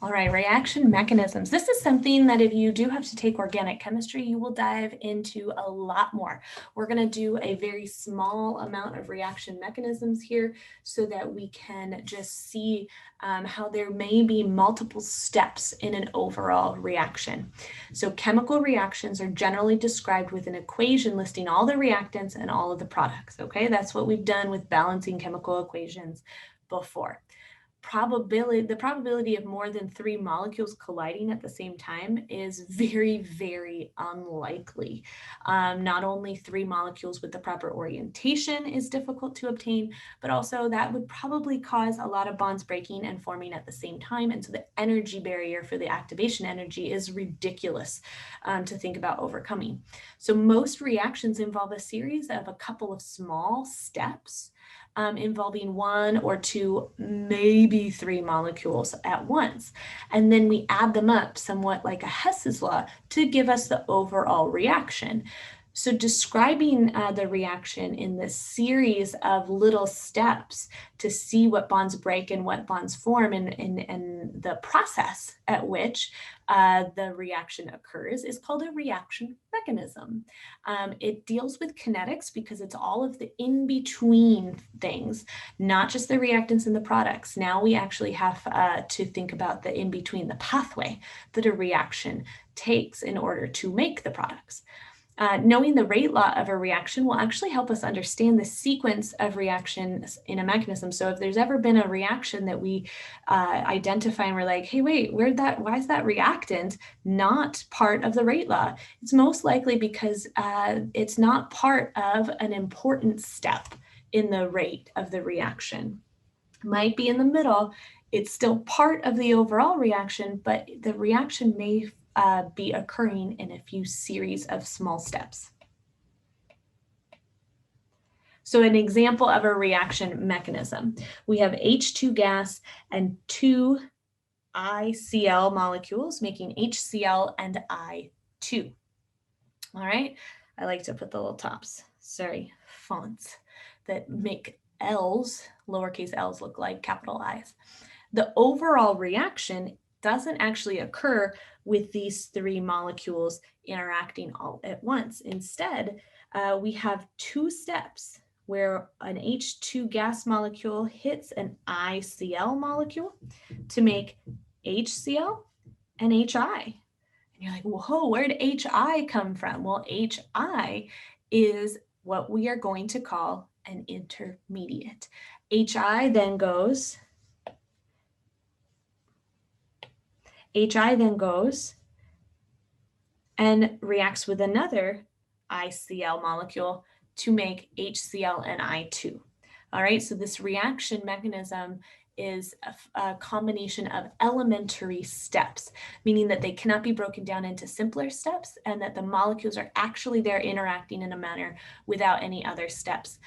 All right, reaction mechanisms. This is something that if you do have to take organic chemistry, you will dive into a lot more. We're going to do a very small amount of reaction mechanisms here so that we can just see how there may be multiple steps in an overall reaction. So chemical reactions are generally described with an equation listing all the reactants and all of the products. Okay, that's what we've done with balancing chemical equations before. The probability of more than 3 molecules colliding at the same time is very, very unlikely. Not only 3 molecules with the proper orientation is difficult to obtain, but also that would probably cause a lot of bonds breaking and forming at the same time. And so the energy barrier for the activation energy is ridiculous to think about overcoming. So most reactions involve a series of a couple of small steps involving 1 or 2, maybe 3 molecules at once. And then we add them up somewhat like a Hess's law to give us the overall reaction. So describing the reaction in this series of little steps to see what bonds break and what bonds form and the process at which the reaction occurs is called a reaction mechanism. It deals with kinetics because it's all of the in-between things, not just the reactants and the products. Now we actually have to think about the in-between, the pathway that a reaction takes in order to make the products. Knowing the rate law of a reaction will actually help us understand the sequence of reactions in a mechanism. So if there's ever been a reaction that we identify and we're like, hey, wait, why is that reactant not part of the rate law? It's most likely because it's not part of an important step in the rate of the reaction. Might be in the middle. It's still part of the overall reaction, but the reaction may be occurring in a few series of small steps. So an example of a reaction mechanism, we have H2 gas and 2 ICl molecules making HCl and I2. All right, I like to put the little fonts that make L's, lowercase l's, look like capital I's. The overall reaction doesn't actually occur with these 3 molecules interacting all at once. Instead, we have 2 steps where an H2 gas molecule hits an ICl molecule to make HCl and HI. And you're like, whoa, where did HI come from? Well, HI is what we are going to call an intermediate. HI then goes and reacts with another ICl molecule to make HCl and I2. All right, so this reaction mechanism is a combination of elementary steps, meaning that they cannot be broken down into simpler steps and that the molecules are actually there interacting in a manner without any other steps.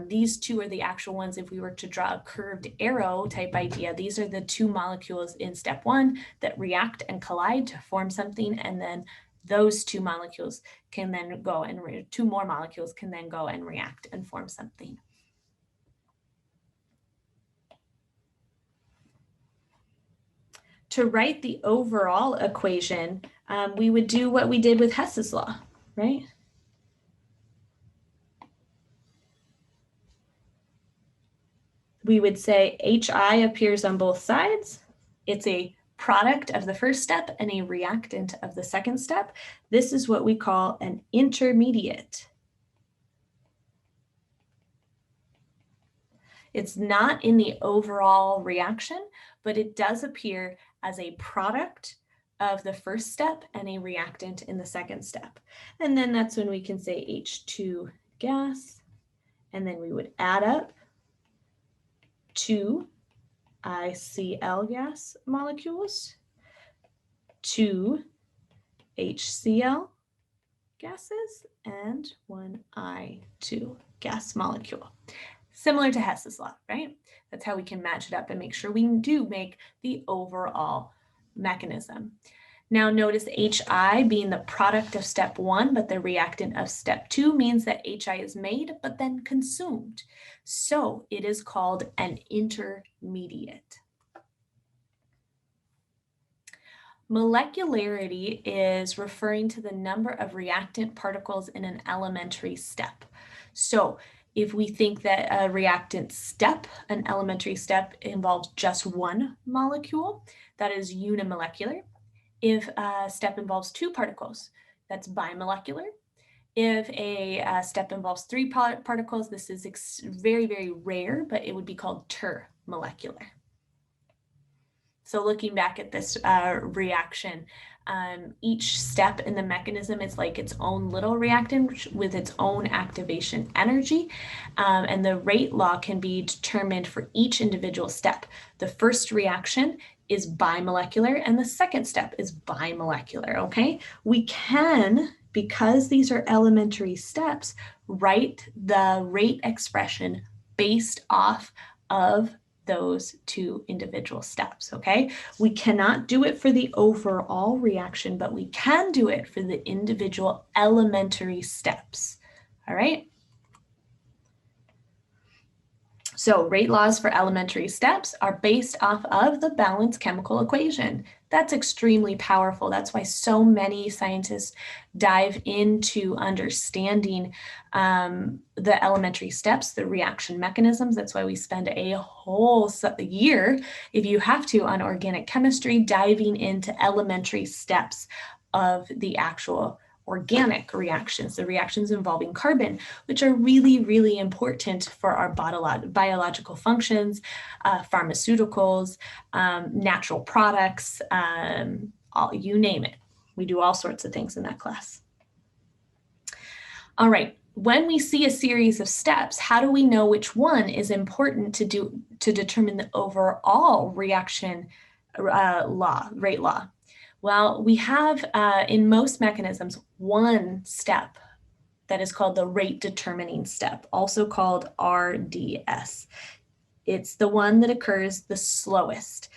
These 2 are the actual ones. If we were to draw a curved arrow type idea, these are the 2 molecules in step 1 that react and collide to form something, and then those 2 molecules can then go and 2 more molecules can then go and react and form something. To write the overall equation, we would do what we did with Hess's law, right? We would say HI appears on both sides. It's a product of the first step and a reactant of the second step. This is what we call an intermediate. It's not in the overall reaction, but it does appear as a product of the first step and a reactant in the second step. And then that's when we can say H2 gas, and then we would add up 2 ICl gas molecules, 2 HCl gases, and 1 I2 gas molecule. Similar to Hess's law, right? That's how we can match it up and make sure we do make the overall mechanism. Now notice HI being the product of step 1, but the reactant of step 2 means that HI is made, but then consumed. So it is called an intermediate. Molecularity is referring to the number of reactant particles in an elementary step. So if we think that a reactant step, an elementary step, involves just one molecule, that is unimolecular. If a step involves two particles, that's bimolecular. If a step involves three particles, this is very, very rare, but it would be called termolecular. So looking back at this reaction, each step in the mechanism is like its own little reactant with its own activation energy. And the rate law can be determined for each individual step. The first reaction is bimolecular and the second step is bimolecular, okay? We can, because these are elementary steps, write the rate expression based off of those two individual steps, okay? We cannot do it for the overall reaction, but we can do it for the individual elementary steps, all right? So rate laws for elementary steps are based off of the balanced chemical equation. That's extremely powerful. That's why so many scientists dive into understanding the elementary steps, the reaction mechanisms. That's why we spend a whole year, if you have to, on organic chemistry, diving into elementary steps of the actual organic reactions, the reactions involving carbon, which are really, really important for our biological functions, pharmaceuticals, natural products, you name it. We do all sorts of things in that class. All right, when we see a series of steps, how do we know which one is important to determine the overall reaction rate law? Well, we have in most mechanisms one step that is called the rate determining step, also called RDS. It's the one that occurs the slowest,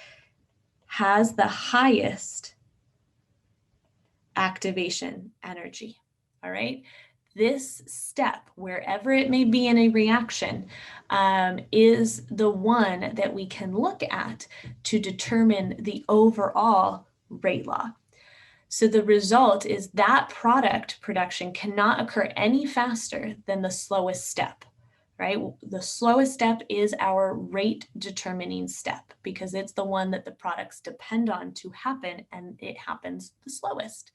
has the highest activation energy, all right? This step, wherever it may be in a reaction, is the one that we can look at to determine the overall rate law. So the result is that product production cannot occur any faster than the slowest step, right? The slowest step is our rate determining step because it's the one that the products depend on to happen, and it happens the slowest.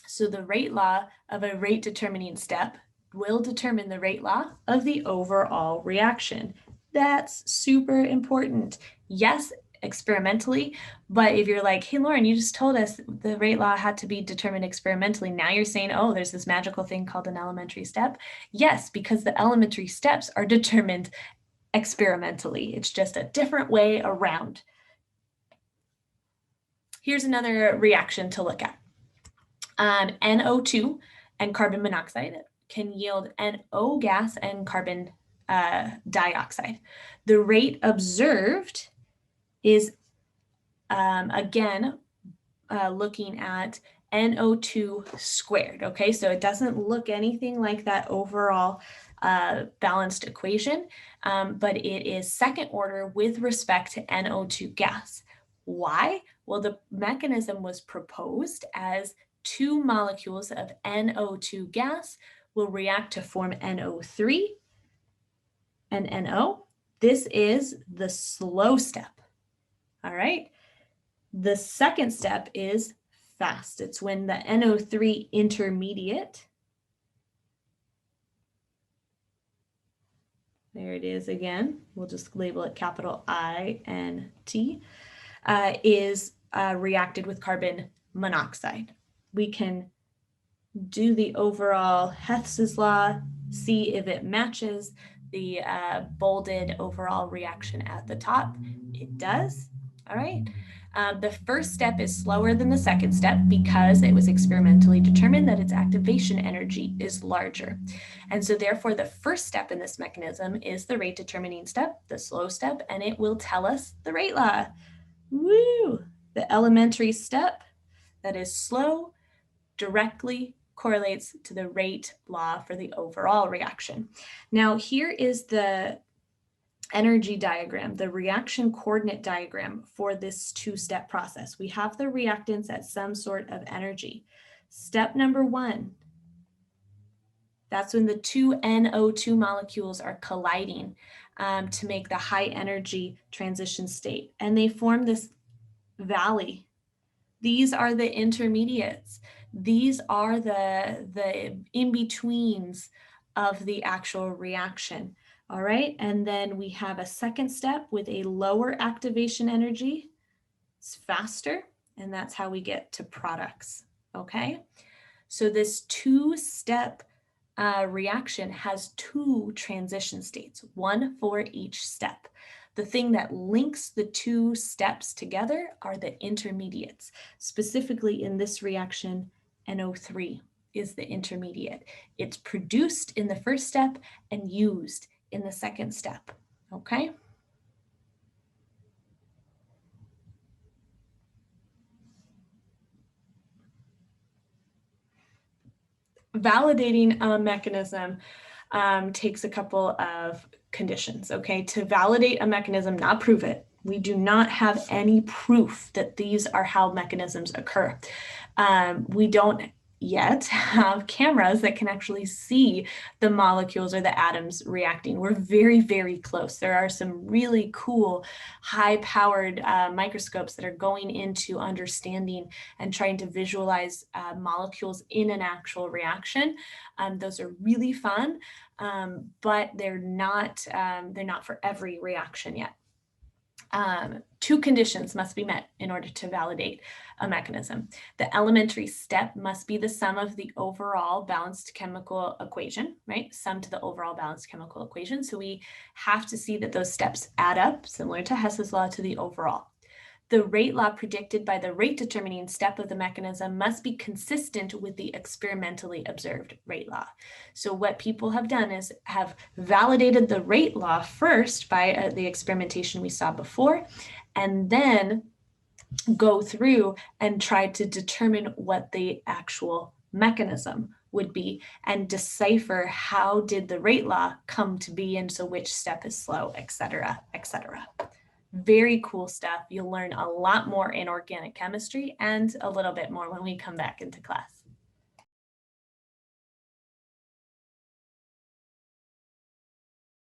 So the rate law of a rate determining step will determine the rate law of the overall reaction. That's super important. Yes, experimentally, but if you're like, hey, Lauren, you just told us the rate law had to be determined experimentally. Now you're saying, oh, there's this magical thing called an elementary step. Yes, because the elementary steps are determined experimentally. It's just a different way around. Here's another reaction to look at. NO2 and carbon monoxide can yield NO gas and carbon dioxide. The rate observed is, again, looking at NO2 squared, okay? So it doesn't look anything like that overall balanced equation, but it is second order with respect to NO2 gas. Why? Well, the mechanism was proposed as two molecules of NO2 gas will react to form NO3 and NO. This is the slow step, all right? The second step is fast. It's when the NO3 intermediate, there it is again, we'll just label it capital INT, is reacted with carbon monoxide. We can do the overall Heth's law, see if it matches the bolded overall reaction at the top. It does, all right? The first step is slower than the second step because it was experimentally determined that its activation energy is larger. And so therefore the first step in this mechanism is the rate determining step, the slow step, and it will tell us the rate law. Woo! The elementary step that is slow directly correlates to the rate law for the overall reaction. Now here is the energy diagram, the reaction coordinate diagram for this two-step process. We have the reactants at some sort of energy. Step number 1, that's when the two NO2 molecules are colliding to make the high energy transition state. And they form this valley. These are the intermediates. These are the in-betweens of the actual reaction. All right, and then we have a second step with a lower activation energy. It's faster, and that's how we get to products, okay? So this two-step reaction has two transition states, one for each step. The thing that links the two steps together are the intermediates. Specifically in this reaction, NO3 is the intermediate. It's produced in the first step and used in the second step, okay? Validating a mechanism takes a couple of conditions, okay? To validate a mechanism, not prove it. We do not have any proof that these are how mechanisms occur. We don't yet have cameras that can actually see the molecules or the atoms reacting. We're very, very close. There are some really cool high-powered microscopes that are going into understanding and trying to visualize molecules in an actual reaction. Those are really fun, but they're not for every reaction yet. Two conditions must be met in order to validate a mechanism. The elementary step must be the sum of the overall balanced chemical equation, right? Sum to the overall balanced chemical equation. So we have to see that those steps add up, similar to Hess's law, to the overall. The rate law predicted by the rate determining step of the mechanism must be consistent with the experimentally observed rate law. So what people have done is have validated the rate law first by the experimentation we saw before, and then go through and try to determine what the actual mechanism would be and decipher how did the rate law come to be, and so which step is slow, et cetera, et cetera. Very cool stuff. You'll learn a lot more in organic chemistry and a little bit more when we come back into class.